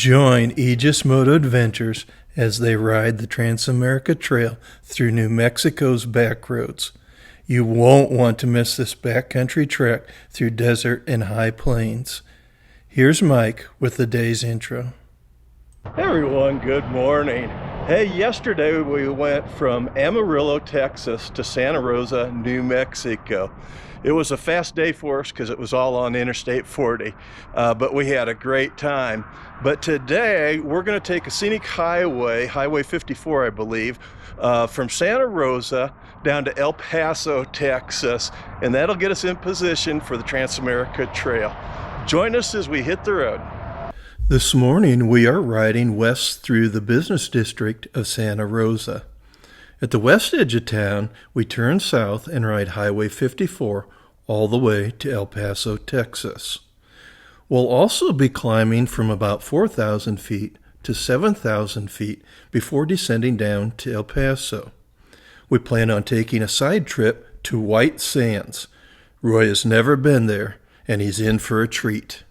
Join Aegis Motor Adventures as they ride the TransAmerica Trail through New Mexico's back roads. You won't want to miss this backcountry trek through desert and high plains. Here's Mike with the day's intro. Hey everyone, good morning. Hey, yesterday we went from Amarillo, Texas to Santa Rosa, New Mexico. It was a fast day for us because it was all on Interstate 40, but we had a great time. But today we're going to take a scenic highway, Highway 54 I believe, from Santa Rosa down to El Paso, Texas, and that'll get us in position for the TransAmerica Trail. Join us as we hit the road. This morning we are riding west through the business district of Santa Rosa. At the west edge of town, we turn south and ride Highway 54 all the way to El Paso, Texas. We'll also be climbing from about 4,000 feet to 7,000 feet before descending down to El Paso. We plan on taking a side trip to White Sands. Roy has never been there, and he's in for a treat.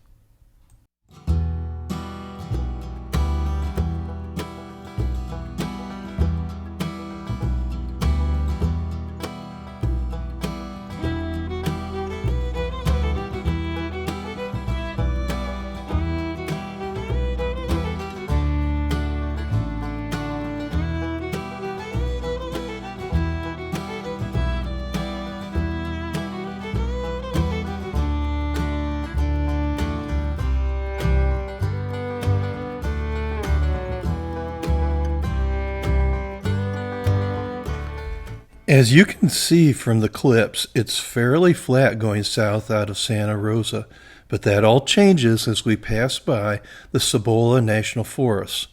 As you can see from the clips, it's fairly flat going south out of Santa Rosa, but that all changes as we pass by the Cibola National Forest.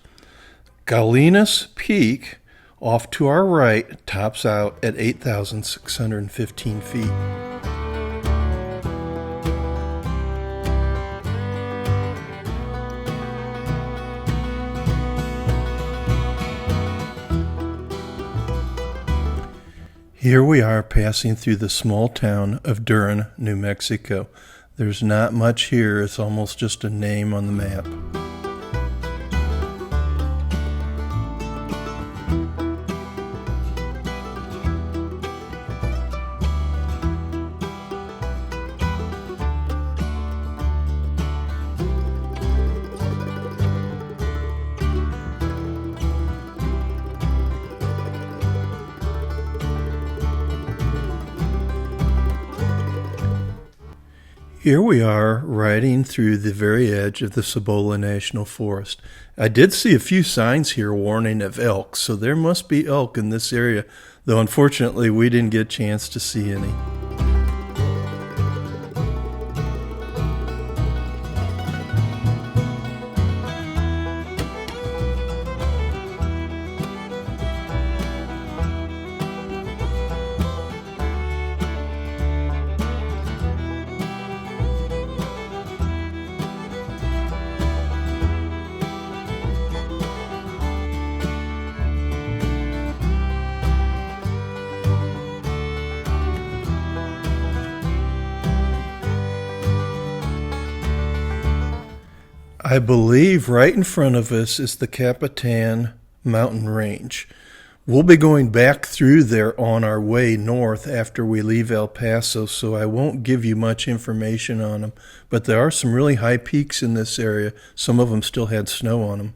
Galinas Peak, off to our right, tops out at 8,615 feet. Here we are passing through the small town of Durham, New Mexico. There's not much here, it's almost just a name on the map. Here we are riding through the very edge of the Cibola National Forest. I did see a few signs here warning of elk, so there must be elk in this area, though unfortunately we didn't get a chance to see any. I believe right in front of us is the Capitan mountain range. We'll be going back through there on our way north after we leave El Paso, so I won't give you much information on them, but there are some really high peaks in this area. Some of them still had snow on them.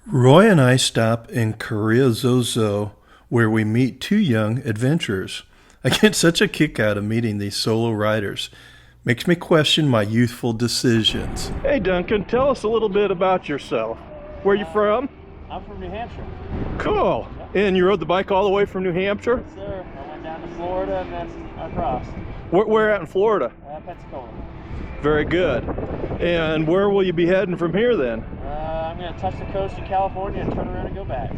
Roy and I stop in Carrizozo, where we meet two young adventurers. I get such a kick out of meeting these solo riders. Makes me question my youthful decisions. Hey Duncan, tell us a little bit about yourself. Where are you from? I'm from New Hampshire. Cool. Yep. And you rode the bike all the way from New Hampshire? Yes, sir. I went down to Florida and then across. Where at in Florida? Pensacola. Very good. And where will you be heading from here then? I'm going to touch the coast of California and turn around and go back.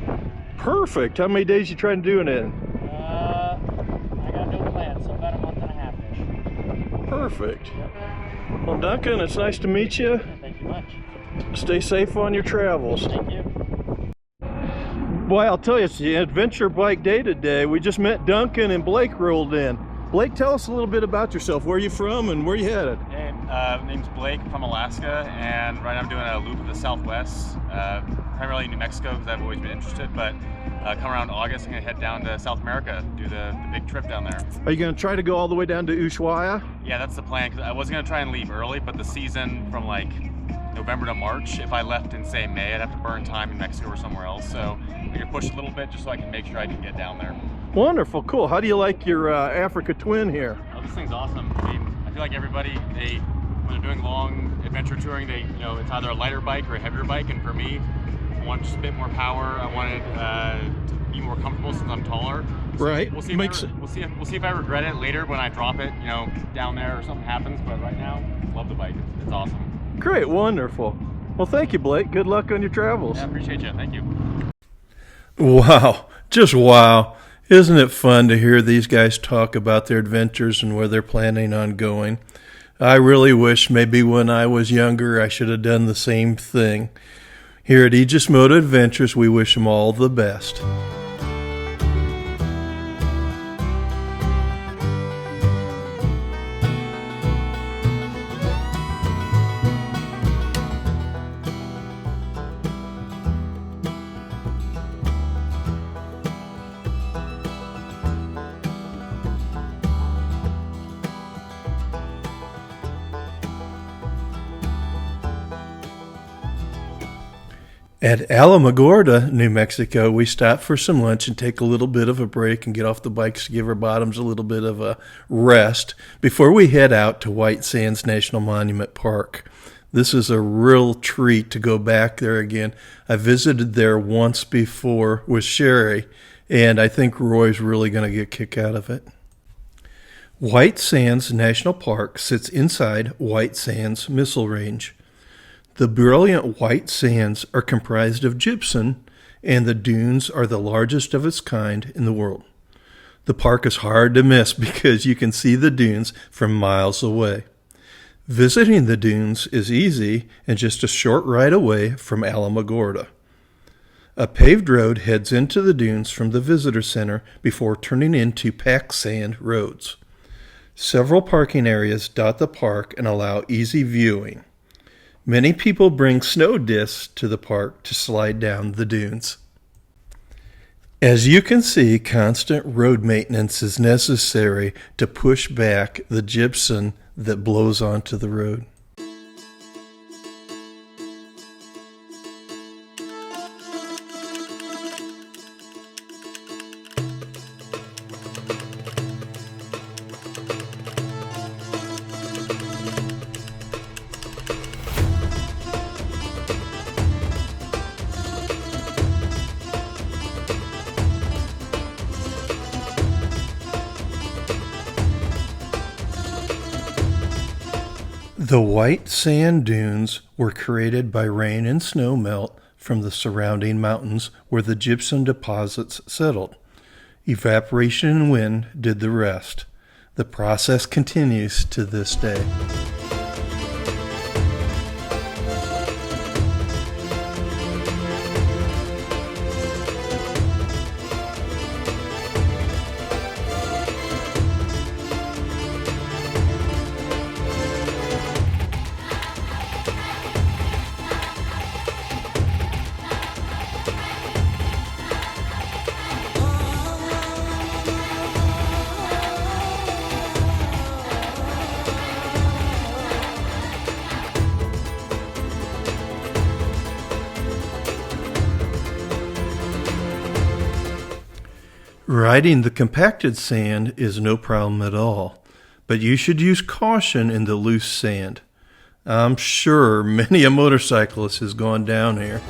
Perfect. How many days you trying to do it in? I got no plan, so about a month and a half-ish. Perfect. Yep. Well, Duncan, it's nice to meet you. Thank you much. Stay safe on your travels. Thank you. Boy, I'll tell you, it's the adventure bike day today. We just met Duncan and Blake rolled in. Blake, tell us a little bit about yourself. Where are you from and where are you headed? Hey, Name's Blake from Alaska, and right now I'm doing a loop of the Southwest, primarily New Mexico because I've always been interested, but come around August, I'm going to head down to South America, do the big trip down there. Are you going to try to go all the way down to Ushuaia? Yeah, that's the plan, because I was going to try and leave early, but the season from like November to March, if I left in, say, May, I'd have to burn time in Mexico or somewhere else, so I'm going to push a little bit just so I can make sure I can get down there. Wonderful, cool. How do you like your Africa Twin here? Oh, this thing's awesome. I mean, I feel like everybody, when they're doing long adventure touring, it's either a lighter bike or a heavier bike, and for me, I want just a bit more power. I wanted to be more comfortable since I'm taller. So right. We'll see if I regret it later when I drop it, down there or something happens. But right now, love the bike. It's awesome. Great, wonderful. Well, thank you, Blake. Good luck on your travels. Yeah, appreciate you. Thank you. Wow, just wow. Isn't it fun to hear these guys talk about their adventures and where they're planning on going? I really wish maybe when I was younger I should have done the same thing. Here at Aegis Motor Adventures, we wish them all the best. At Alamogordo, New Mexico, we stop for some lunch and take a little bit of a break and get off the bikes to give our bottoms a little bit of a rest before we head out to White Sands National Monument Park. This is a real treat to go back there again. I visited there once before with Sherry, and I think Roy's really going to get a kick out of it. White Sands National Park sits inside White Sands Missile Range. The brilliant white sands are comprised of gypsum, and the dunes are the largest of its kind in the world. The park is hard to miss because you can see the dunes from miles away. Visiting the dunes is easy and just a short ride away from Alamogordo. A paved road heads into the dunes from the visitor center before turning into packed sand roads. Several parking areas dot the park and allow easy viewing. Many people bring snow discs to the park to slide down the dunes. As you can see, constant road maintenance is necessary to push back the gypsum that blows onto the road. The white sand dunes were created by rain and snow melt from the surrounding mountains where the gypsum deposits settled. Evaporation and wind did the rest. The process continues to this day. Riding the compacted sand is no problem at all, but you should use caution in the loose sand. I'm sure many a motorcyclist has gone down here.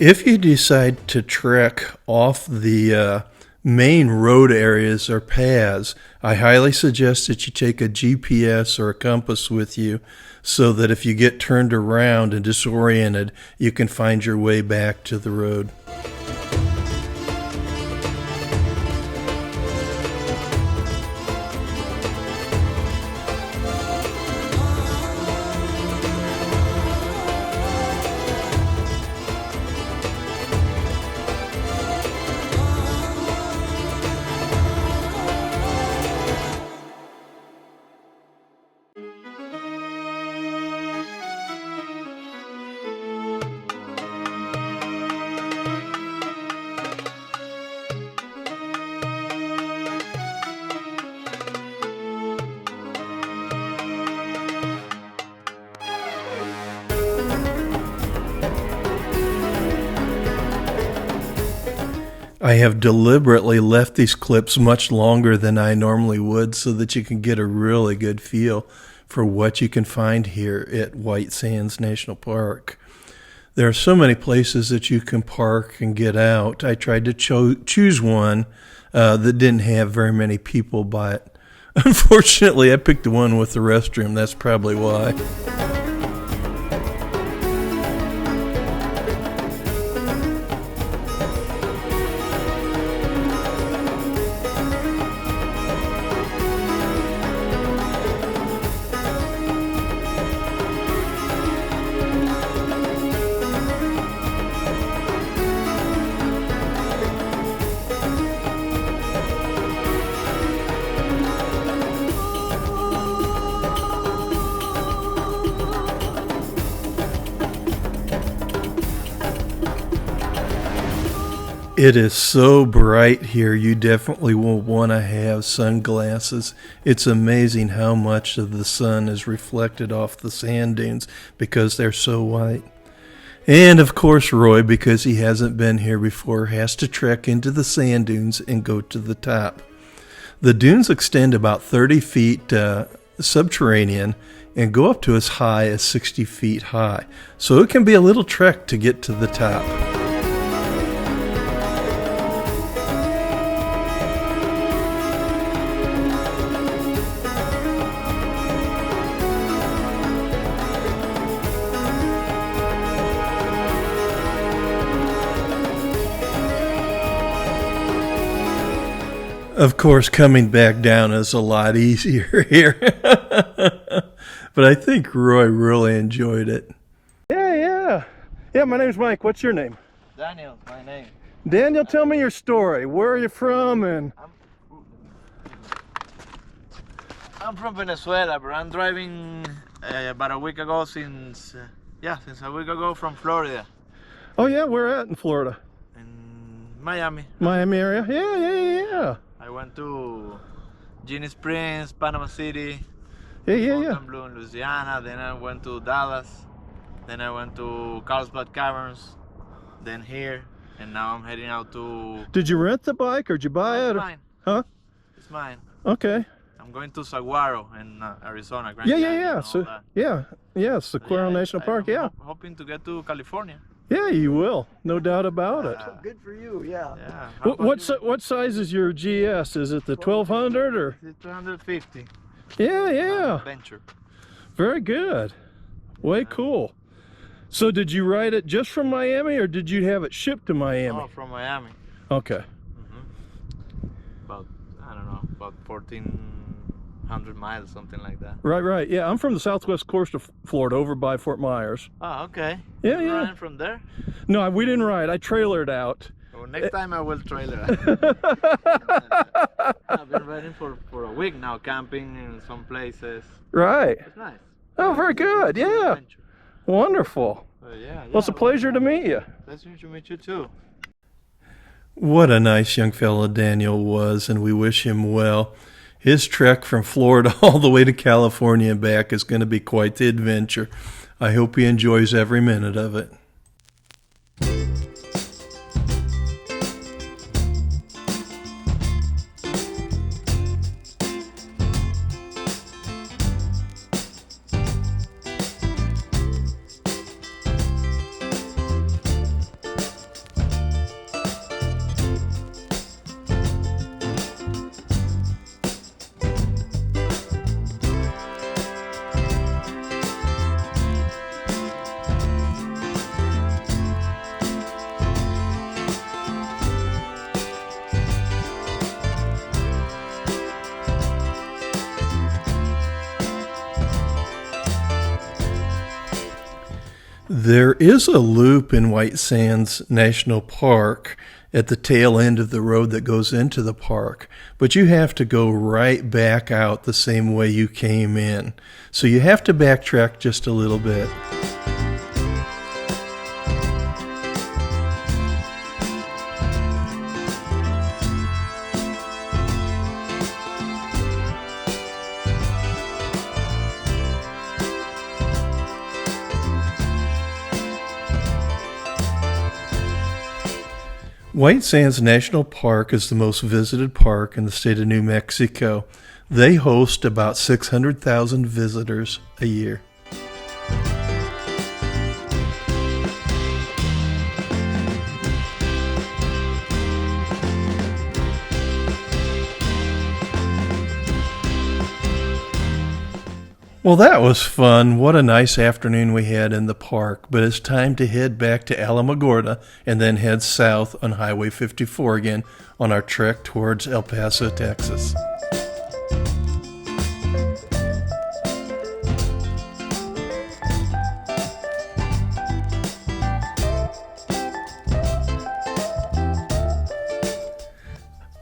If you decide to trek off the main road areas or paths, I highly suggest that you take a GPS or a compass with you so that if you get turned around and disoriented, you can find your way back to the road. I have deliberately left these clips much longer than I normally would so that you can get a really good feel for what you can find here at White Sands National Park. There are so many places that you can park and get out. I tried to choose one that didn't have very many people, but unfortunately I picked the one with the restroom. That's probably why. It is so bright here, you definitely will want to have sunglasses. It's amazing how much of the sun is reflected off the sand dunes because they're so white. And of course Roy, because he hasn't been here before, has to trek into the sand dunes and go to the top. The dunes extend about 30 feet subterranean and go up to as high as 60 feet high. So it can be a little trek to get to the top. Of course, coming back down is a lot easier here. But I think Roy really enjoyed it. Yeah. Yeah, my name's Mike. What's your name? Daniel, my name. Daniel, tell me your story. Where are you from? And I'm from Venezuela, but I'm driving about a week ago since a week ago from Florida. oh yeah, where at in Florida? In Miami. Miami area? Yeah. I went to Genie Springs, Panama City, Yeah. Fontainebleau in Louisiana, then I went to Dallas, then I went to Carlsbad Caverns, then here, and now I'm heading out to... Did you rent the bike or did you buy it? It's mine. Huh? It's mine. Okay. I'm going to Saguaro in Arizona. Grand Yeah. Canyon and all So, that. yeah, Sequoia National Park, yeah. I'm hoping to get to California. Yeah, you will. No doubt about it. Good for you, yeah. Yeah. How about you? What size is your GS? Is it the 1200 or? It's 250. Yeah. Adventure. Very good. Way cool. So did you ride it just from Miami or did you have it shipped to Miami? Oh, from Miami. Okay. About, I don't know, about 1,400 miles, something like that. Right. Yeah, I'm from the southwest coast of Florida, over by Fort Myers. Oh, okay. Yeah. You riding from there? No, we didn't ride. I trailered out. Well, next time I will trailer. I've been riding for a week now, camping in some places. Right. It's nice. Oh, very good. Yeah. Adventure. Wonderful. Yeah. Well, it's a pleasure to meet you. Pleasure to meet you too. What a nice young fella Daniel was, and we wish him well. His trek from Florida all the way to California and back is going to be quite the adventure. I hope he enjoys every minute of it. There is a loop in White Sands National Park at the tail end of the road that goes into the park, but you have to go right back out the same way you came in. So you have to backtrack just a little bit. White Sands National Park is the most visited park in the state of New Mexico. They host about 600,000 visitors a year. Well, that was fun. What a nice afternoon we had in the park. But it's time to head back to Alamogordo and then head south on Highway 54 again on our trek towards El Paso, Texas.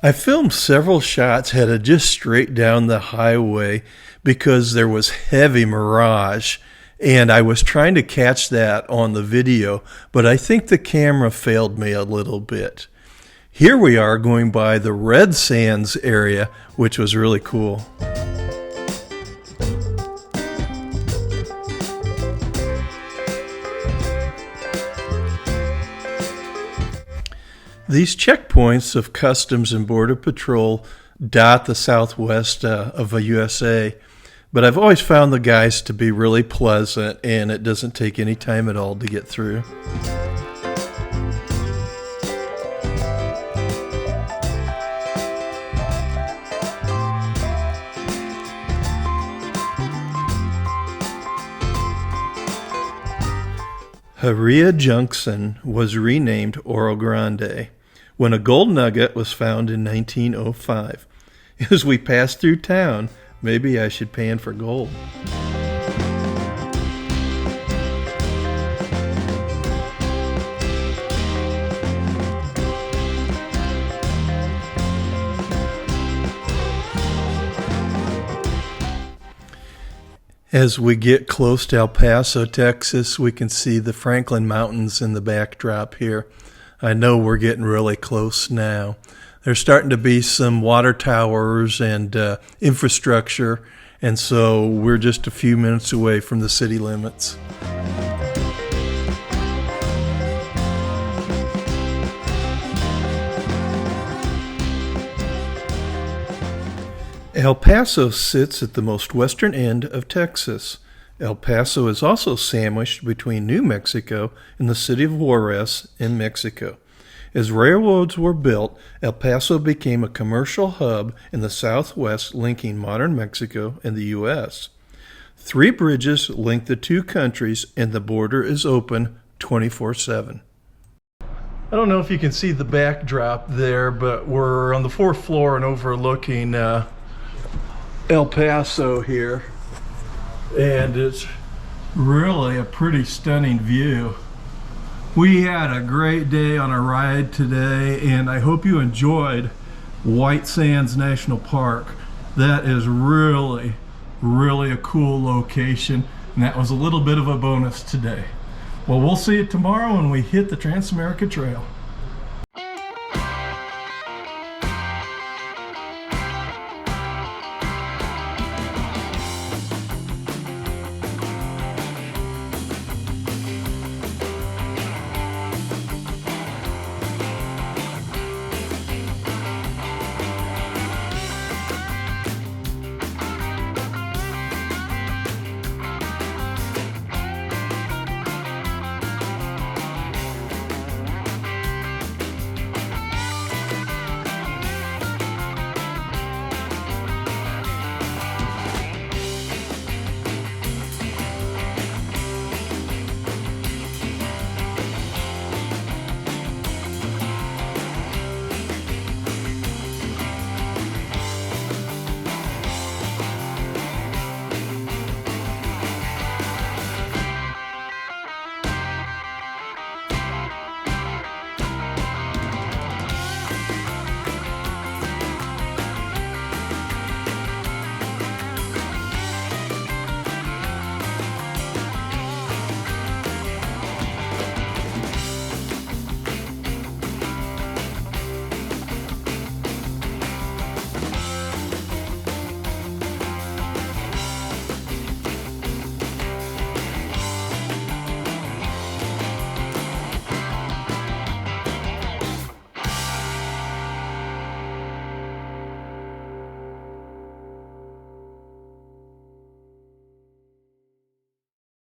I filmed several shots headed just straight down the highway because there was heavy mirage, and I was trying to catch that on the video, but I think the camera failed me a little bit. Here we are going by the Red Sands area, which was really cool. These checkpoints of Customs and Border Patrol dot the southwest of the USA, but I've always found the guys to be really pleasant, and it doesn't take any time at all to get through. Haria Junction was renamed Oro Grande when a gold nugget was found in 1905. As we passed through town, maybe I should pan for gold. As we get close to El Paso, Texas, we can see the Franklin Mountains in the backdrop here. I know we're getting really close now. There's starting to be some water towers and infrastructure, and so we're just a few minutes away from the city limits. El Paso sits at the most western end of Texas. El Paso is also sandwiched between New Mexico and the city of Juarez in Mexico. As railroads were built, El Paso became a commercial hub in the southwest, linking modern Mexico and the U.S. 3 bridges link the two countries, and the border is open 24/7. I don't know if you can see the backdrop there, but we're on the 4th floor and overlooking El Paso here, and it's really a pretty stunning view. We had a great day on our ride today, and I hope you enjoyed White Sands National Park. That is really a cool location, and that was a little bit of a bonus today. Well, we'll see you tomorrow when we hit the TransAmerica Trail.